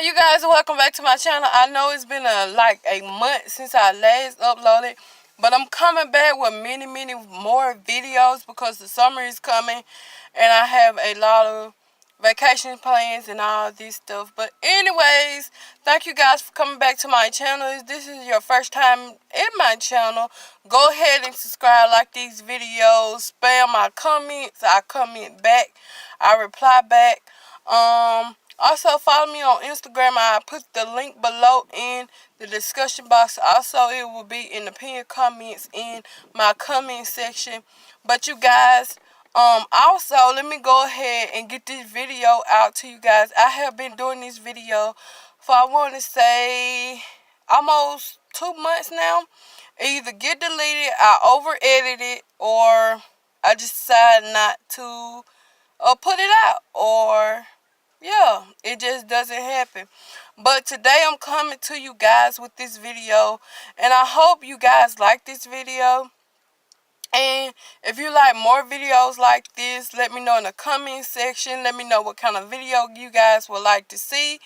Hi you guys, welcome back to my channel. I know it's been like a month since I last uploaded, but I'm coming back with many more videos because the summer is coming and I have a lot of vacation plans and all this stuff. But anyways, thank you guys for coming back to my channel. If this is your first time in my channel, go ahead and subscribe, like these videos, spam my comments. I comment back, I reply back. Also, follow me on Instagram. I put the link below in the discussion box. Also, it will be in the pinned comments in my comment section. But you guys, also, let me go ahead and get this video out to you guys. I have been doing this video for, I want to say, almost 2 months now. It either get deleted, I over edit it, or I just decide not to put it out, or yeah, it just doesn't happen. But today I'm coming to you guys with this video, and I hope you guys like this video. And if you like more videos like this, let me know in the comment section. Let me know what kind of video you guys would like to see,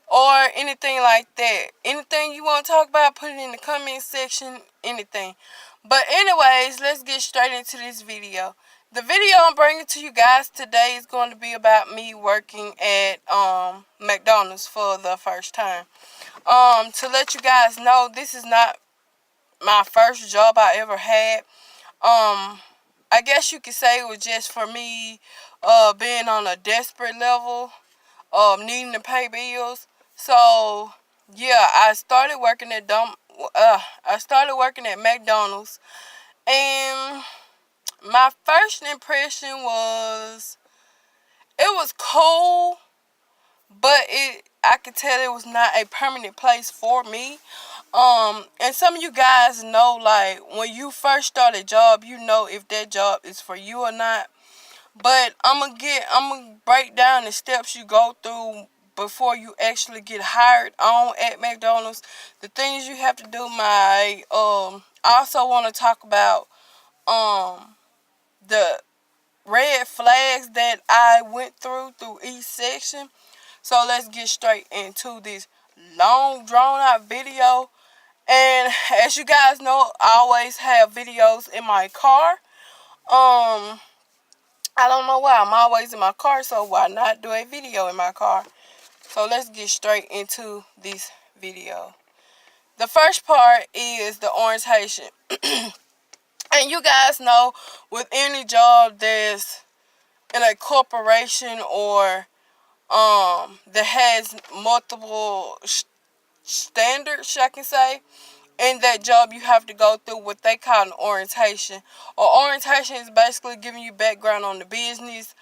or anything like that. Anything you want to talk about, put it in the comment section. Anything. But anyways, let's get straight into this video. The video I'm bringing to you guys today is going to be about me working at McDonald's for the first time. To let you guys know, this is not my first job I ever had. I guess you could say it was just for me being on a desperate level, needing to pay bills. So yeah, I started working at McDonald's, and my first impression was it was cool, but I could tell it was not a permanent place for me. And some of you guys know, like, when you first start a job, you know if that job is for you or not. But I'm gonna break down the steps you go through before you actually get hired on at McDonald's. The things you have to do. I also want to talk about the red flags that I went through each section. So let's get straight into this long drawn out video. And as you guys know, I always have videos in my car. I don't know why I'm always in my car, so why not do a video in my car? So let's get straight into this video. The first part is the orientation. And you guys know, with any job that's in a corporation or that has multiple standards, I can say, in that job you have to go through what they call an orientation. Or orientation is basically giving you background on the business,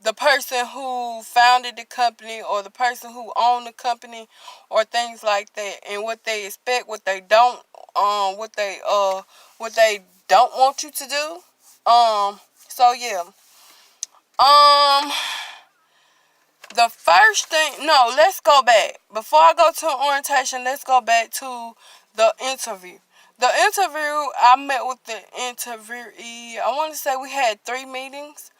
the person who founded the company or the person who owned the company, or things like that, and what they expect, what they don't want you to do. So yeah. The first thing, no, let's go back. Before I go to orientation, let's go back to the interview. The interview, I met with the interviewee. I want to say we had 3 meetings.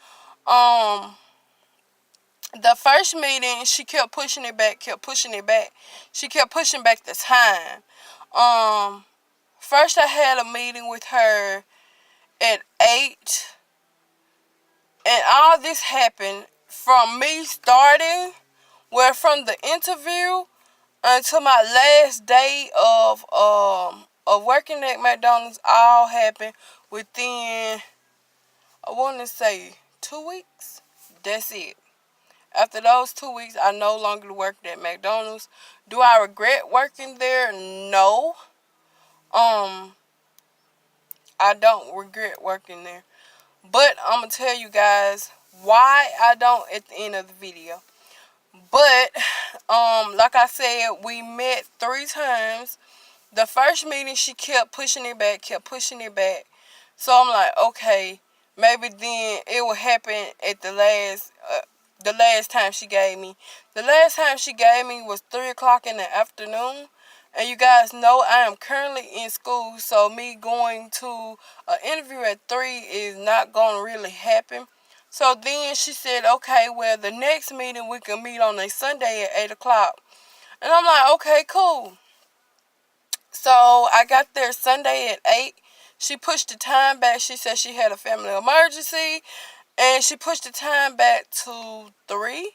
The first meeting, she kept pushing it back. She kept pushing back the time. First I had a meeting with her at 8. And all this happened from me starting, from the interview until my last day of working at McDonald's. All happened within, I want to say, 2 weeks. That's it. After those 2 weeks, I no longer worked at McDonald's. Do I regret working there? No. I don't regret working there. But I'm going to tell you guys why I don't at the end of the video. But, like I said, we met 3 times. The first meeting, she kept pushing it back. So I'm like, okay, maybe then it will happen at the last time she gave me. The last time she gave me was 3 o'clock in the afternoon. And you guys know I am currently in school, so me going to an interview at 3 is not going to really happen. So then she said, okay, well, the next meeting we can meet on a Sunday at 8 o'clock. And I'm like, okay, cool. So I got there Sunday at 8. She pushed the time back. She said she had a family emergency. And she pushed the time back to 3.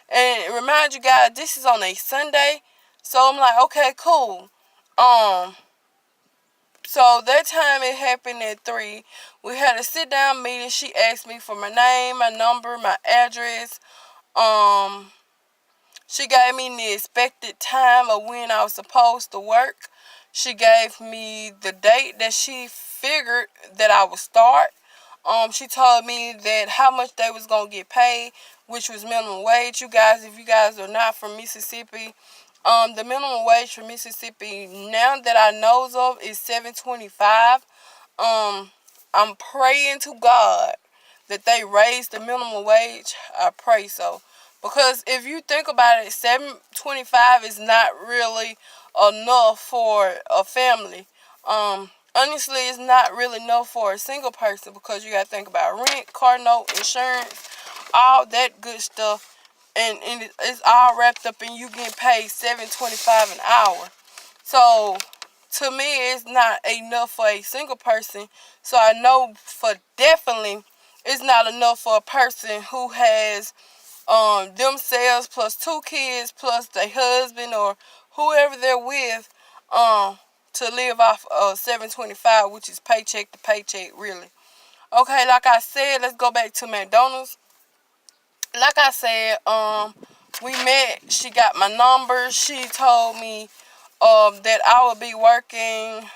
And remind you guys, this is on a Sunday. So I'm like, okay, cool. So that time it happened at 3. We had a sit down meeting. She asked me for my name, my number, my address. Um, she gave me the expected time of when I was supposed to work. She gave me the date that she figured that I would start. She told me that how much they was gonna get paid, which was minimum wage. You guys, if you guys are not from Mississippi, the minimum wage for Mississippi now that I knows of is $7.25. I'm praying to God that they raise the minimum wage. I pray so. Because if you think about it, $7.25 is not really enough for a family. Honestly, it's not really enough for a single person because you got to think about rent, car note, insurance, all that good stuff, and it's all wrapped up in you getting paid $7.25 an hour. So to me, it's not enough for a single person. So I know for definitely it's not enough for a person who has themselves plus 2 kids plus their husband or whoever they're with to live off of $7.25, which is paycheck to paycheck, really. Okay, like I said, let's go back to McDonald's. Like I said, we met. She got my number. She told me that I would be working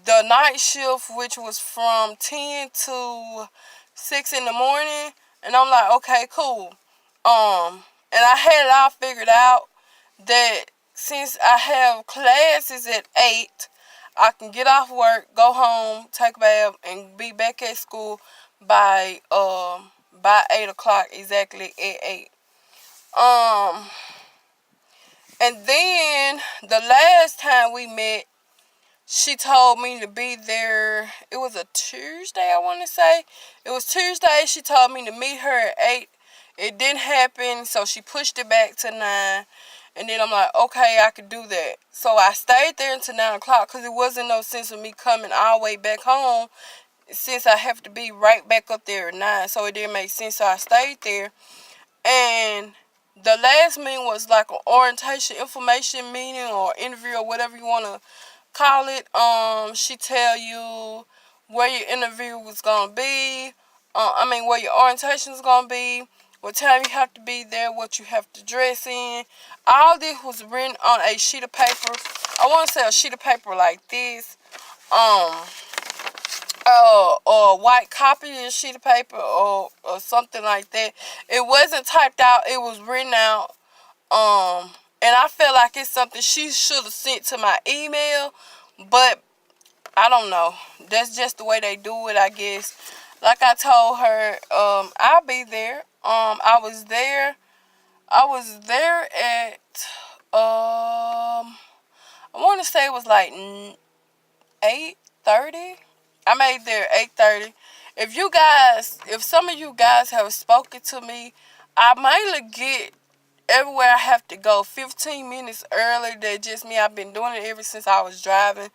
the night shift, which was from 10 to 6 in the morning. And I'm like, okay, cool. And I had it all figured out that since I have classes at 8, I can get off work, go home, take a bath, and be back at school by 8 o'clock, exactly at 8. And then the last time we met, she told me to be there. It was a Tuesday, I want to say. It was Tuesday. She told me to meet her at 8. It didn't happen, so she pushed it back to 9. And then I'm like, okay, I could do that. So I stayed there until 9 o'clock because it wasn't no sense of me coming all the way back home since I have to be right back up there at 9. So it didn't make sense. So I stayed there. And the last meeting was like an orientation information meeting or interview or whatever you want to call it. She tell you where your interview was gonna be. Where your orientation is gonna be. What time you have to be there. What you have to dress in. All this was written on a sheet of paper. I want to say a sheet of paper like this. Or a white copy of a sheet of paper or something like that. It wasn't typed out. It was written out. And I feel like it's something she should have sent to my email, but I don't know. That's just the way they do it, I guess. Like I told her, I'll be there. I was there at I want to say it was like 8:30. I made there at 8:30. If some of you guys have spoken to me, I mainly get everywhere I have to go 15 minutes early. That's just me. I've been doing it ever since I was driving.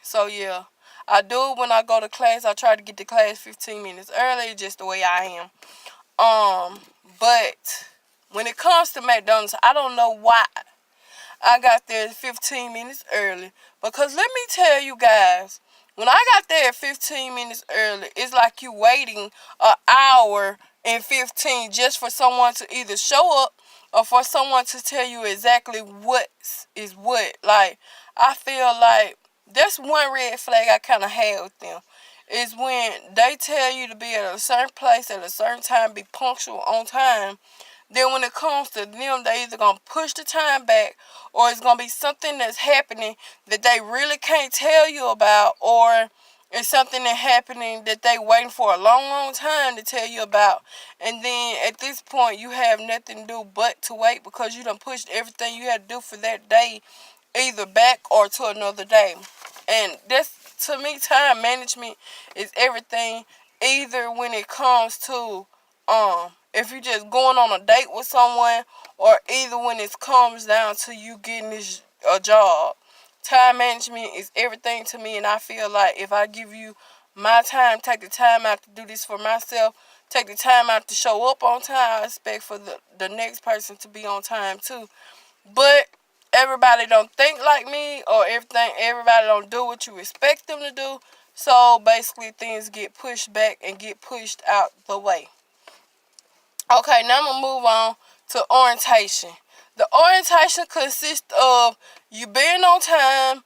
So yeah, I do it when I go to class. I try to get to class 15 minutes early, just the way I am. But when it comes to McDonald's, I don't know why I got there 15 minutes early. Because let me tell you guys, when I got there 15 minutes early, it's like you waiting an hour and 15 just for someone to either show up or for someone to tell you exactly what is what. Like, I feel like that's one red flag I kind of had with them. Is when they tell you to be at a certain place at a certain time, be punctual on time. Then when it comes to them, they either going to push the time back or it's going to be something that's happening that they really can't tell you about, or it's something that's happening that they waiting for a long, long time to tell you about. And then at this point, you have nothing to do but to wait because you done pushed everything you had to do for that day either back or to another day. And that's, to me, time management is everything. either when it comes to if you're just going on a date with someone, or either when it comes down to you getting a job. Time management is everything to me, and I feel like if I give you my time, take the time out to do this for myself, take the time out to show up on time, I expect for the next person to be on time too. But everybody don't think like me, or everybody don't do what you expect them to do. So basically things get pushed back and get pushed out the way. Okay, now I'm going to move on to orientation. The orientation consists of you being on time,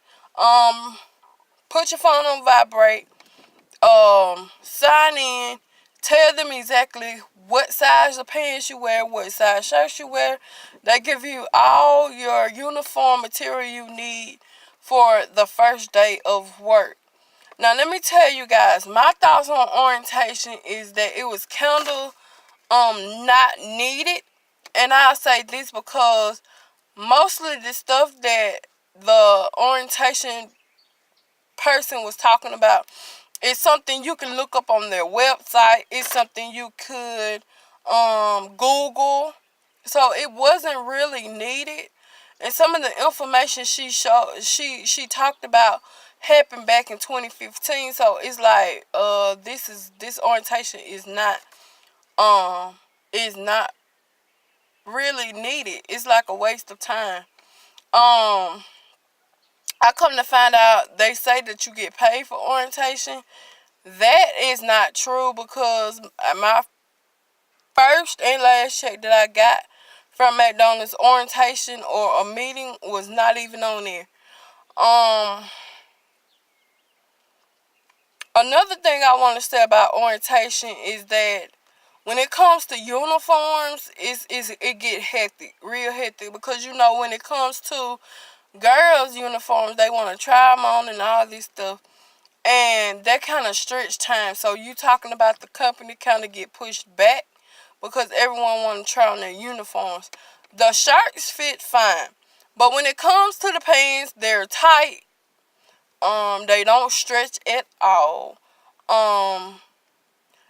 put your phone on vibrate, sign in, tell them exactly what size of pants you wear, what size shirts you wear. They give you all your uniform material you need for the first day of work. Now let me tell you guys, my thoughts on orientation is that it was kind of not needed. And I'll say this because mostly the stuff that the orientation person was talking about is something you can look up on their website. It's something you could Google. So it wasn't really needed. And some of the information she talked about happened back in 2015. So it's like this orientation is not really needed. It's like a waste of time. I come to find out they say that you get paid for orientation. That is not true because my first and last check that I got from McDonald's orientation or a meeting was not even on there. Another thing I want to say about orientation is that when it comes to uniforms, it get hectic, real hectic, because you know when it comes to girls' uniforms, they want to try them on and all this stuff, and that kind of stretch time. So you talking about the company kind of get pushed back because everyone want to try on their uniforms. The shirts fit fine, but when it comes to the pants, they're tight. They don't stretch at all.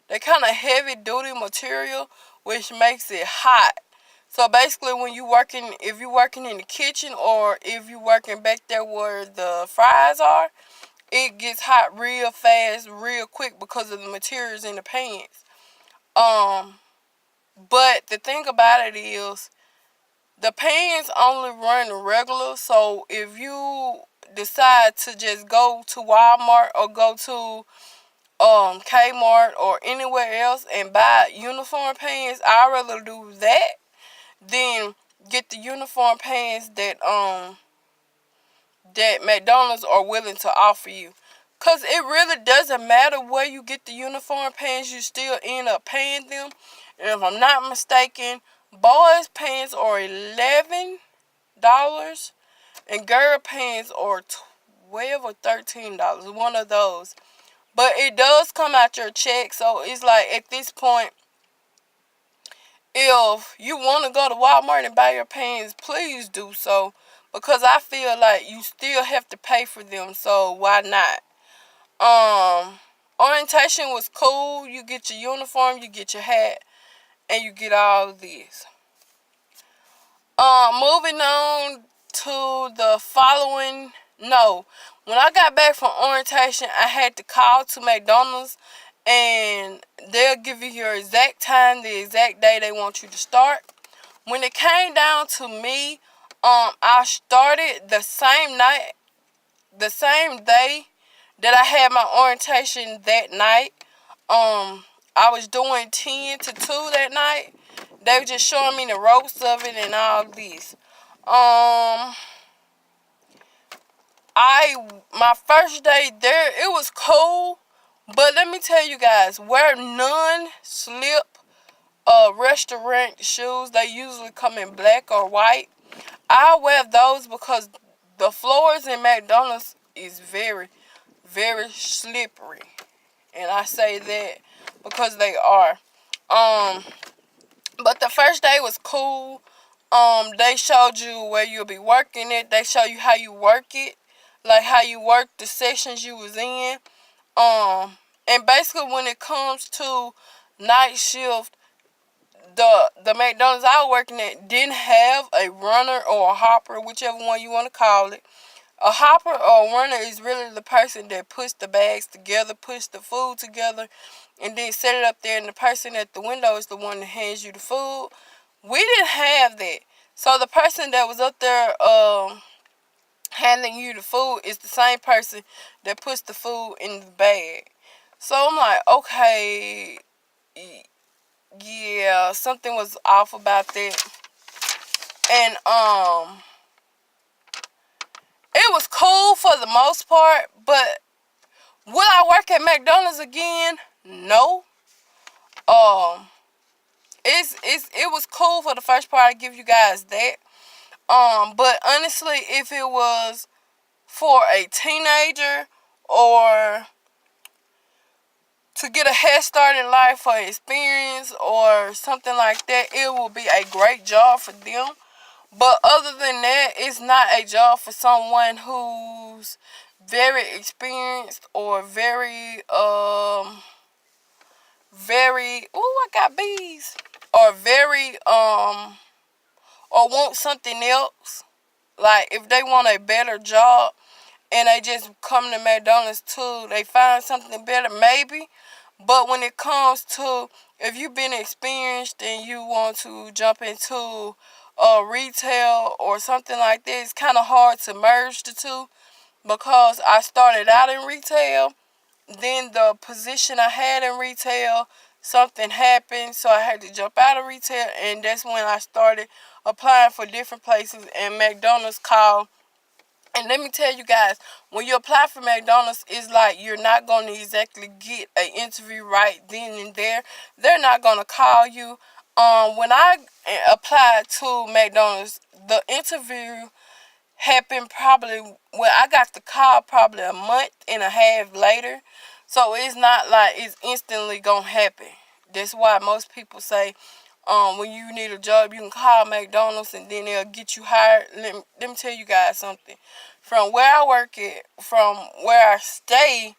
They kind of heavy duty material, which makes it hot. So basically, if you're working in the kitchen or if you're working back there where the fries are, it gets hot real fast, real quick because of the materials in the pants. But the thing about it is, the pants only run regular. So if you decide to just go to Walmart or go to Kmart or anywhere else and buy uniform pants, I'd rather do that than get the uniform pants that McDonald's are willing to offer you. Cause it really doesn't matter where you get the uniform pants, you still end up paying them. And if I'm not mistaken, boys pants are $11 and girl pants are $12 or $13, one of those. But it does come out your check, so it's like at this point, if you want to go to Walmart and buy your pants, please do so. Because I feel like you still have to pay for them, so why not? Orientation was cool. You get your uniform, you get your hat, and you get all of this. Moving on to the following. No, when I got back from orientation, I had to call to McDonald's, and they'll give you your exact time, the exact day they want you to start. When it came down to me, I started the same night, the same day that I had my orientation that night. I was doing 10 to 2 that night. They were just showing me the ropes of it and all this. My first day there, it was cool, but let me tell you guys, wear non-slip restaurant shoes. They usually come in black or white. I wear those because the floors in McDonald's is very, very slippery, and I say that because they are. But the first day was cool. They showed you where you'll be working it. They show you how you work it, like how you work the sessions you was in. And basically, when it comes to night shift, the McDonald's I was working at didn't have a runner or a hopper, whichever one you want to call it. A hopper or a runner is really the person that puts the bags together, puts the food together, and then set it up there. And the person at the window is the one that hands you the food. We didn't have that. So the person that was up there handing you the food is the same person that puts the food in the bag. So I'm like, okay, yeah, something was off about that. And it was cool for the most part, but will I work at McDonald's again? No. Um, it was cool for the first part. I give you guys that. But honestly, if it was for a teenager or to get a head start in life for experience or something like that, it will be a great job for them. But other than that, it's not a job for someone who's very experienced or very I got bees. Or very or want something else. Like if they want a better job and they just come to McDonald's too, they find something better maybe. But when it comes to if you've been experienced and you want to jump into retail or something like that, it's kind of hard to merge the two because I started out in retail. Then the position I had in retail, something happened, so I had to jump out of retail, and that's when I started applying for different places, and McDonald's called. And let me tell you guys, when you apply for McDonald's, it's like you're not going to exactly get an interview right then and there. They're not going to call you. When I applied to McDonald's, the interview happened probably when I got the call probably a month and a half later. So it's not like it's instantly gonna happen. That's why most people say when you need a job you can call McDonald's and then they'll get you hired. Let me tell you guys something. From where I work at, from where I stay,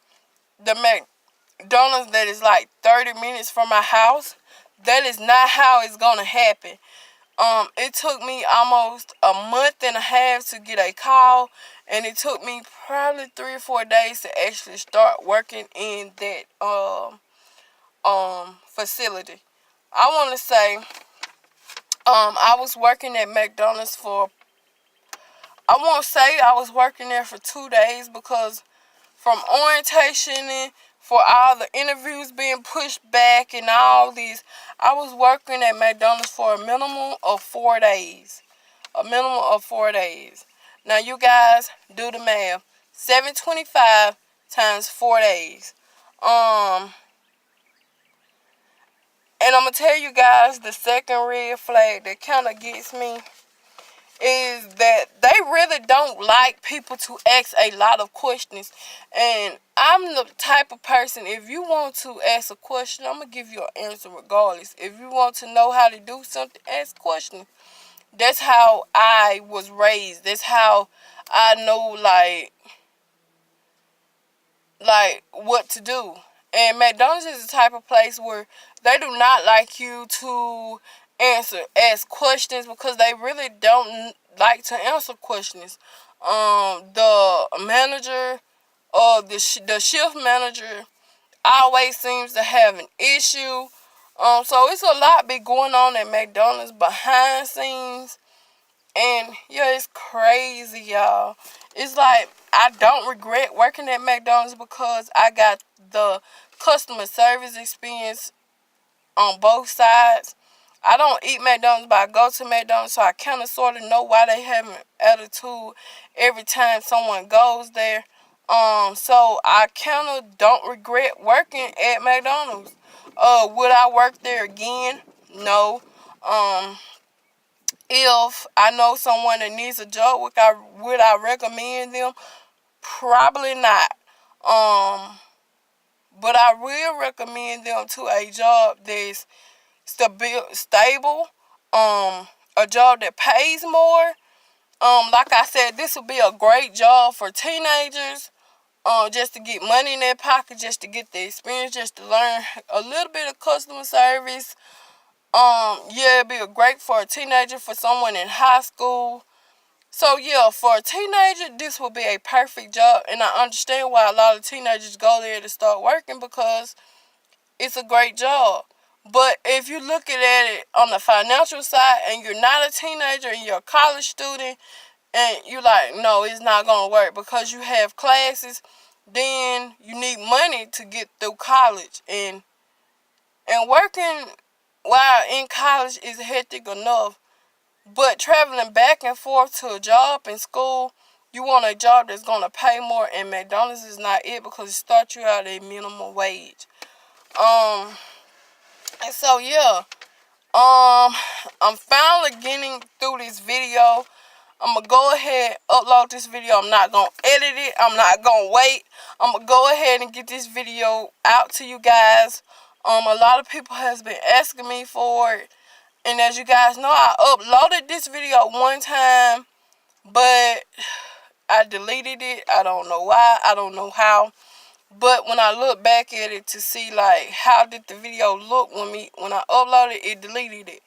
the McDonald's that is like 30 minutes from my house, that is not how it's gonna happen. It took me almost a month and a half to get a call, and it took me probably 3 or 4 days to actually start working in that facility. I want to say I was working at McDonald's for I won't say I was working there for 2 days because from orientation and for all the interviews being pushed back and all these, I was working at McDonald's for a minimum of 4 days. A minimum of 4 days. Now you guys do the math. 725 times 4 days. And I'm gonna tell you guys the second red flag that kind of gets me is that they really don't like people to ask a lot of questions. And I'm the type of person, if you want to ask a question, I'm going to give you an answer regardless. If you want to know how to do something, ask questions. That's how I was raised. That's how I know, like what to do. And McDonald's is the type of place where they do not like you to ask questions because they really don't like to answer questions. The manager or the shift manager always seems to have an issue. So it's a lot be going on at McDonald's behind scenes. And yeah, it's crazy, y'all. It's like I don't regret working at McDonald's because I got the customer service experience on both sides. I don't eat McDonald's, but I go to McDonald's, so I kind of sort of know why they have an attitude every time someone goes there. So I kind of don't regret working at McDonald's. Would I work there again? No. If I know someone that needs a job, would I recommend them? Probably not. But I will recommend them to a job that's stable, a job that pays more. Like I said, this would be a great job for teenagers, just to get money in their pocket, just to get the experience, just to learn a little bit of customer service. Yeah, it'd be great for a teenager, for someone in high school. So yeah, for a teenager, this would be a perfect job, and I understand why a lot of teenagers go there to start working, because it's a great job. But if you're looking at it on the financial side and you're not a teenager and you're a college student, and you're like, no, it's not going to work because you have classes, then you need money to get through college. And working while in college is hectic enough. But traveling back and forth to a job in school, you want a job that's going to pay more, and McDonald's is not it, because it starts you out at minimum wage. And so yeah, I'm finally getting through this video. I'm gonna go ahead, upload this video. I'm not gonna edit it. I'm not gonna wait. I'm gonna go ahead and get this video out to you guys. A lot of people has been asking me for it, and as you guys know, I uploaded this video one time, but I deleted it. I don't know why. I don't know how. But when I look back at it to see like how did the video look when I uploaded it, deleted it.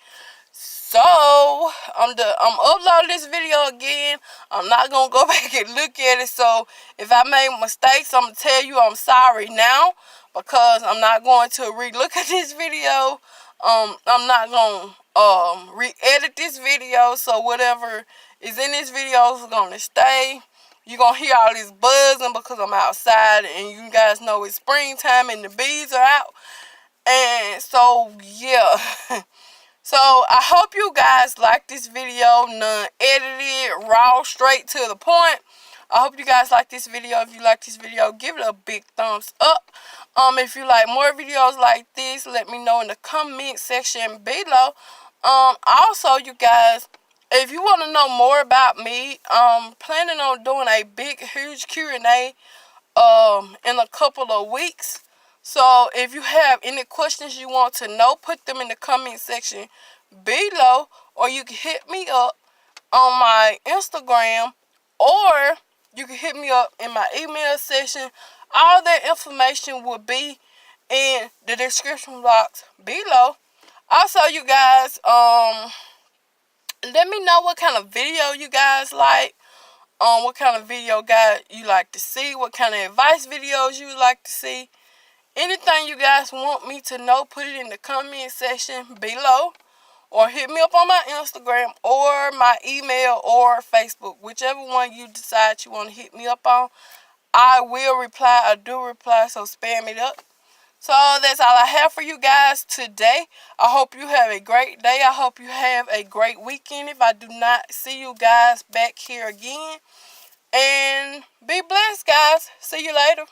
So I'm uploading this video again. I'm not gonna go back and look at it. So if I made mistakes, I'm gonna tell you I'm sorry now, because I'm not going to re-look at this video. I'm not gonna re-edit this video. So whatever is in this video is gonna stay. You're going to hear all this buzzing because I'm outside, and you guys know it's springtime and the bees are out. And so, yeah. So, I hope you guys like this video, non-edited, raw, straight to the point. I hope you guys like this video. If you like this video, give it a big thumbs up. If you like more videos like this, let me know in the comment section below. Also, you guys, if you want to know more about me, I'm planning on doing a big, huge Q&A in a couple of weeks. So if you have any questions you want to know, put them in the comment section below, or you can hit me up on my Instagram, or you can hit me up in my email section. All that information will be in the description box below. Also, you guys, let me know what kind of video you guys like. What kind of video guys you like to see. What kind of advice videos you like to see. Anything you guys want me to know, put it in the comment section below. Or hit me up on my Instagram or my email or Facebook. Whichever one you decide you want to hit me up on, I will reply. I do reply, so spam it up. So that's all I have for you guys today. I hope you have a great day. I hope you have a great weekend if I do not see you guys back here again. And be blessed, guys. See you later.